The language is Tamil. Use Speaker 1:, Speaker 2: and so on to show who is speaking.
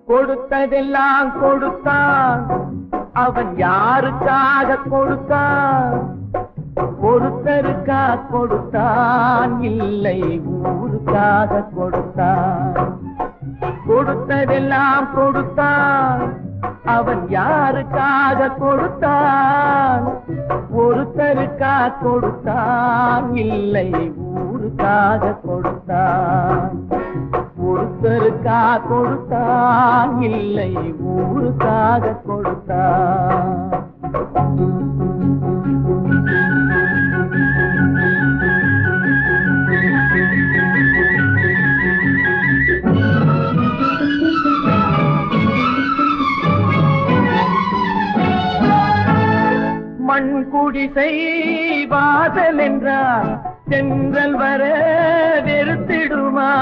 Speaker 1: கொடுத்ததெல்லாம் கொடுத்தான், அவன் யாருக்காக கொடுத்தான்? ஒருத்தருக்கா கொடுத்தான், இல்லை ஊருக்காக கொடுத்தான். கொடுத்ததெல்லாம் கொடுத்தான், அவன் யாருக்காக கொடுத்தான்? ஒருத்தருக்கா கொடுத்தான், இல்லை ஊருக்காக கொடுத்தான். ஒருத்தருக்கா கொடுத்தான், இல்லை ஊருக்காக கொடுத்தான். மண் குடிசை வாசல் என்றார் தென்றல் வர வெறுத்திடுமா?